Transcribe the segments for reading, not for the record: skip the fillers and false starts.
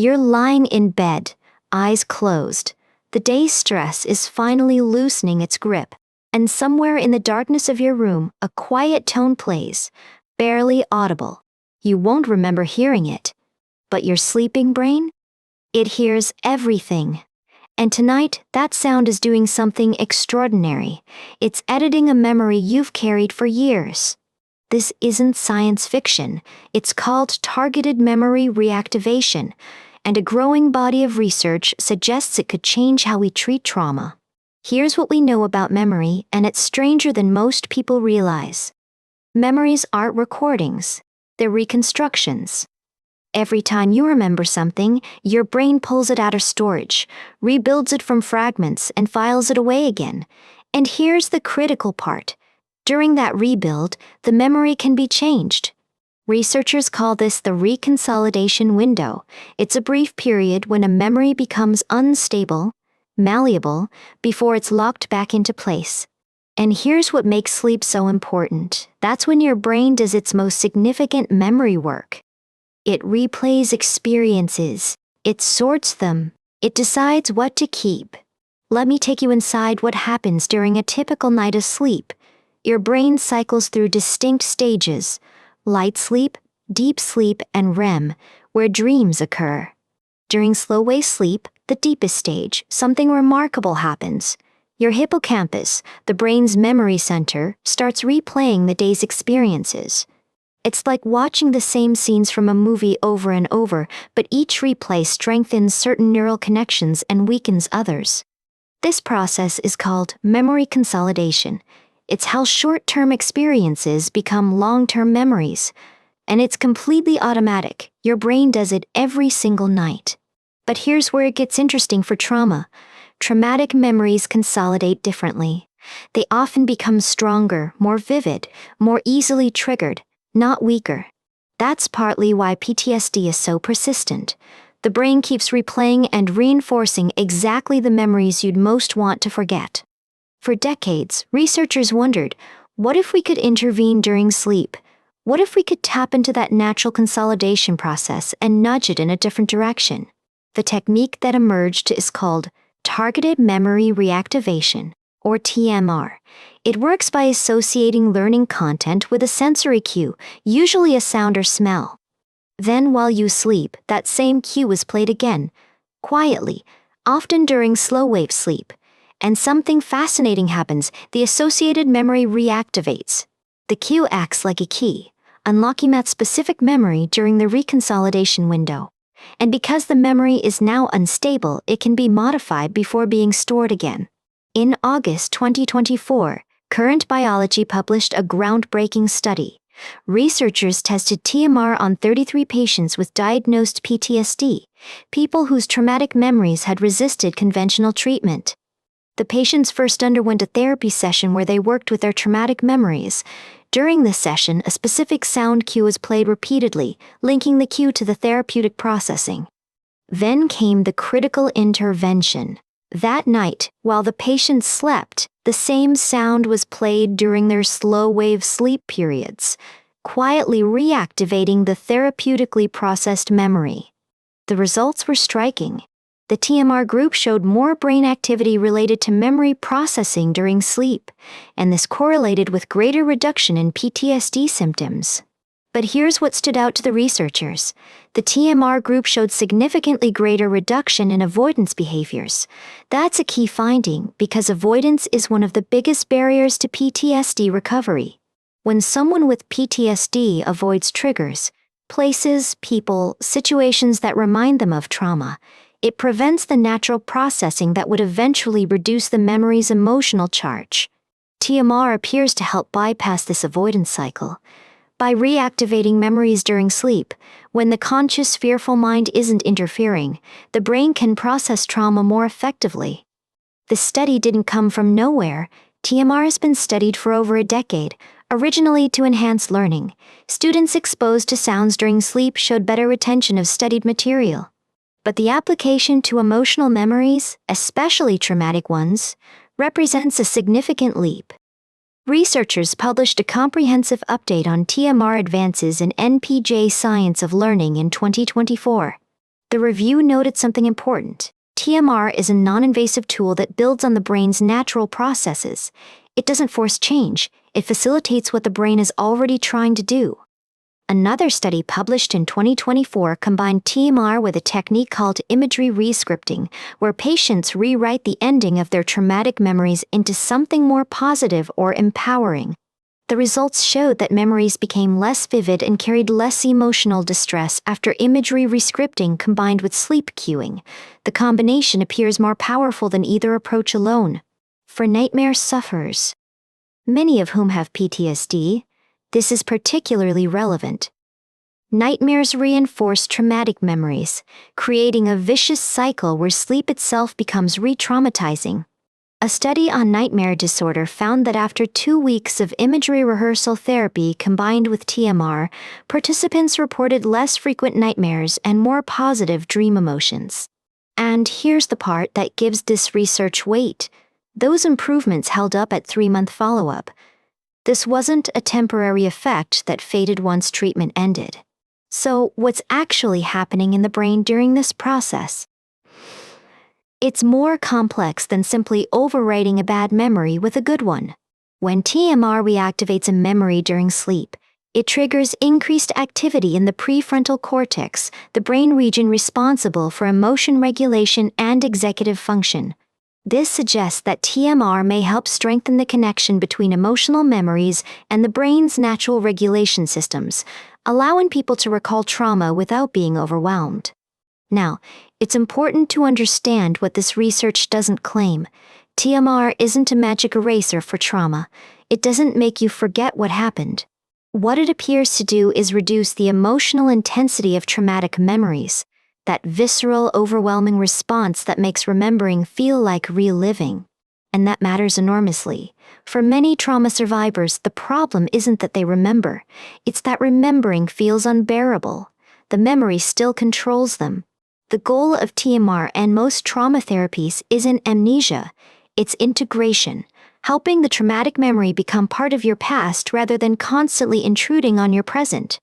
You're lying in bed, eyes closed. The day's stress is finally loosening its grip, and somewhere in the darkness of your room, a quiet tone plays, barely audible. You won't remember hearing it. But your sleeping brain? It hears everything. And tonight, that sound is doing something extraordinary. It's editing a memory you've carried for years. This isn't science fiction. It's called targeted memory reactivation, and a growing body of research suggests it could change how we treat trauma. Here's what we know about memory, and it's stranger than most people realize. Memories aren't recordings. They're reconstructions. Every time you remember something, your brain pulls it out of storage, rebuilds it from fragments, and files it away again. And here's the critical part. During that rebuild, the memory can be changed. Researchers call this the reconsolidation window. It's a brief period when a memory becomes unstable, malleable, before it's locked back into place. And here's what makes sleep so important. That's when your brain does its most significant memory work. It replays experiences. It sorts them. It decides what to keep. Let me take you inside what happens during a typical night of sleep. Your brain cycles through distinct stages: light sleep, deep sleep, and REM, where dreams occur. During slow-wave sleep, the deepest stage, something remarkable happens. Your hippocampus, the brain's memory center, starts replaying the day's experiences. It's like watching the same scenes from a movie over and over, but each replay strengthens certain neural connections and weakens others. This process is called memory consolidation. It's how short-term experiences become long-term memories. And it's completely automatic. Your brain does it every single night. But here's where it gets interesting for trauma. Traumatic memories consolidate differently. They often become stronger, more vivid, more easily triggered, not weaker. That's partly why PTSD is so persistent. The brain keeps replaying and reinforcing exactly the memories you'd most want to forget. For decades, researchers wondered, what if we could intervene during sleep? What if we could tap into that natural consolidation process and nudge it in a different direction? The technique that emerged is called Targeted Memory Reactivation, or TMR. It works by associating learning content with a sensory cue, usually a sound or smell. Then while you sleep, that same cue is played again, quietly, often during slow-wave sleep. And something fascinating happens. The associated memory reactivates. The cue acts like a key, unlocking that specific memory during the reconsolidation window. And because the memory is now unstable, it can be modified before being stored again. In August 2024, Current Biology published a groundbreaking study. Researchers tested TMR on 33 patients with diagnosed PTSD, people whose traumatic memories had resisted conventional treatment. The patients first underwent a therapy session where they worked with their traumatic memories. During this session, a specific sound cue was played repeatedly, linking the cue to the therapeutic processing. Then came the critical intervention. That night, while the patients slept, the same sound was played during their slow-wave sleep periods, quietly reactivating the therapeutically processed memory. The results were striking. The TMR group showed more brain activity related to memory processing during sleep, and this correlated with greater reduction in PTSD symptoms. But here's what stood out to the researchers. The TMR group showed significantly greater reduction in avoidance behaviors. That's a key finding because avoidance is one of the biggest barriers to PTSD recovery. When someone with PTSD avoids triggers, places, people, situations that remind them of trauma, it prevents the natural processing that would eventually reduce the memory's emotional charge. TMR appears to help bypass this avoidance cycle. By reactivating memories during sleep, when the conscious, fearful mind isn't interfering, the brain can process trauma more effectively. This study didn't come from nowhere. TMR has been studied for over a decade, originally to enhance learning. Students exposed to sounds during sleep showed better retention of studied material. But the application to emotional memories, especially traumatic ones, represents a significant leap. Researchers published a comprehensive update on TMR advances in NPJ Science of Learning in 2024. The review noted something important. TMR is a non-invasive tool that builds on the brain's natural processes. It doesn't force change, it facilitates what the brain is already trying to do. Another study published in 2024 combined TMR with a technique called imagery rescripting, where patients rewrite the ending of their traumatic memories into something more positive or empowering. The results showed that memories became less vivid and carried less emotional distress after imagery rescripting combined with sleep cueing. The combination appears more powerful than either approach alone. For nightmare sufferers, many of whom have PTSD, this is particularly relevant. Nightmares reinforce traumatic memories, creating a vicious cycle where sleep itself becomes re-traumatizing. A study on nightmare disorder found that after 2 weeks of imagery rehearsal therapy combined with TMR, participants reported less frequent nightmares and more positive dream emotions. And here's the part that gives this research weight. Those improvements held up at 3-month follow-up. This wasn't a temporary effect that faded once treatment ended. So, what's actually happening in the brain during this process? It's more complex than simply overwriting a bad memory with a good one. When TMR reactivates a memory during sleep, it triggers increased activity in the prefrontal cortex, the brain region responsible for emotion regulation and executive function. This suggests that TMR may help strengthen the connection between emotional memories and the brain's natural regulation systems, allowing people to recall trauma without being overwhelmed. Now, it's important to understand what this research doesn't claim. TMR isn't a magic eraser for trauma. It doesn't make you forget what happened. What it appears to do is reduce the emotional intensity of traumatic memories, that visceral, overwhelming response that makes remembering feel like reliving. And that matters enormously. For many trauma survivors, the problem isn't that they remember. It's that remembering feels unbearable. The memory still controls them. The goal of TMR and most trauma therapies isn't amnesia, it's integration, helping the traumatic memory become part of your past rather than constantly intruding on your present.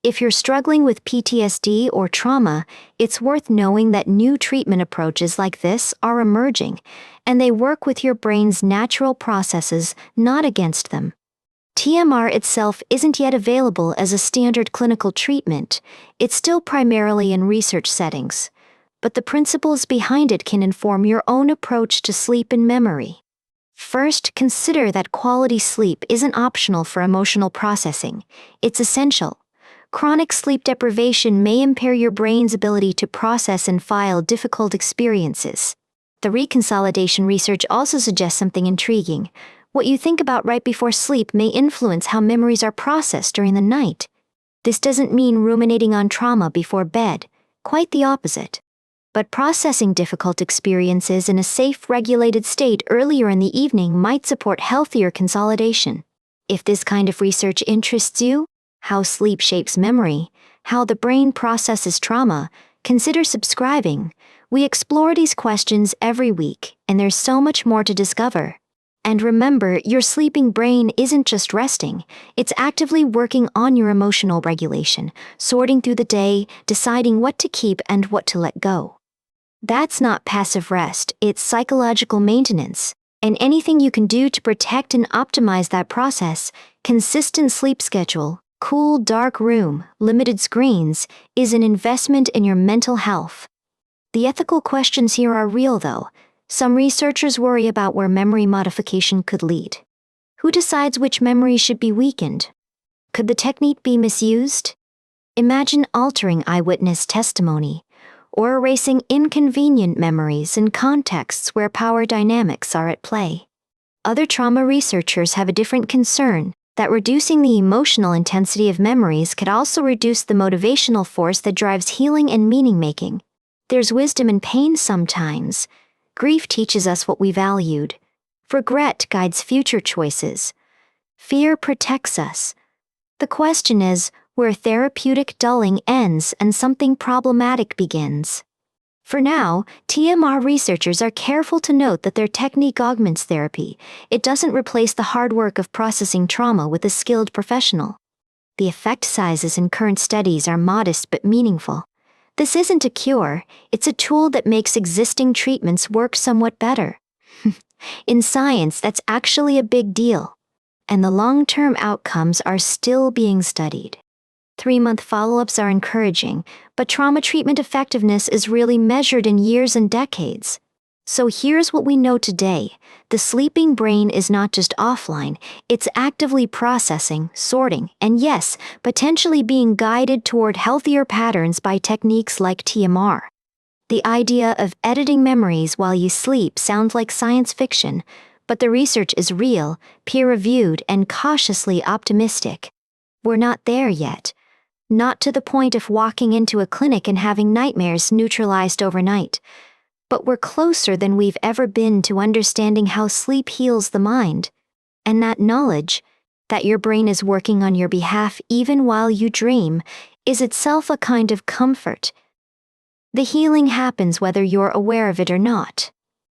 If you're struggling with PTSD or trauma, it's worth knowing that new treatment approaches like this are emerging, and they work with your brain's natural processes, not against them. TMR itself isn't yet available as a standard clinical treatment. It's still primarily in research settings. But the principles behind it can inform your own approach to sleep and memory. First, consider that quality sleep isn't optional for emotional processing. It's essential. Chronic sleep deprivation may impair your brain's ability to process and file difficult experiences. The reconsolidation research also suggests something intriguing. What you think about right before sleep may influence how memories are processed during the night. This doesn't mean ruminating on trauma before bed, quite the opposite. But processing difficult experiences in a safe, regulated state earlier in the evening might support healthier consolidation. If this kind of research interests you, how sleep shapes memory, how the brain processes trauma, consider subscribing. We explore these questions every week, and there's so much more to discover. And remember, your sleeping brain isn't just resting, it's actively working on your emotional regulation, sorting through the day, deciding what to keep and what to let go. That's not passive rest, it's psychological maintenance. And anything you can do to protect and optimize that process, consistent sleep schedule, cool, dark room, limited screens, is an investment in your mental health. The ethical questions here are real, though. Some researchers worry about where memory modification could lead. Who decides which memory should be weakened? Could the technique be misused? Imagine altering eyewitness testimony, or erasing inconvenient memories in contexts where power dynamics are at play. Other trauma researchers have a different concern, that reducing the emotional intensity of memories could also reduce the motivational force that drives healing and meaning-making. There's wisdom in pain sometimes. Grief teaches us what we valued. Regret guides future choices. Fear protects us. The question is, where therapeutic dulling ends and something problematic begins. For now, TMR researchers are careful to note that their technique augments therapy. It doesn't replace the hard work of processing trauma with a skilled professional. The effect sizes in current studies are modest but meaningful. This isn't a cure, it's a tool that makes existing treatments work somewhat better. In science, that's actually a big deal, and the long-term outcomes are still being studied. 3-month follow-ups are encouraging, but trauma treatment effectiveness is really measured in years and decades. So here's what we know today. The sleeping brain is not just offline, it's actively processing, sorting, and yes, potentially being guided toward healthier patterns by techniques like TMR. The idea of editing memories while you sleep sounds like science fiction, but the research is real, peer-reviewed, and cautiously optimistic. We're not there yet. Not to the point of walking into a clinic and having nightmares neutralized overnight. But we're closer than we've ever been to understanding how sleep heals the mind. And that knowledge, that your brain is working on your behalf even while you dream, is itself a kind of comfort. The healing happens whether you're aware of it or not.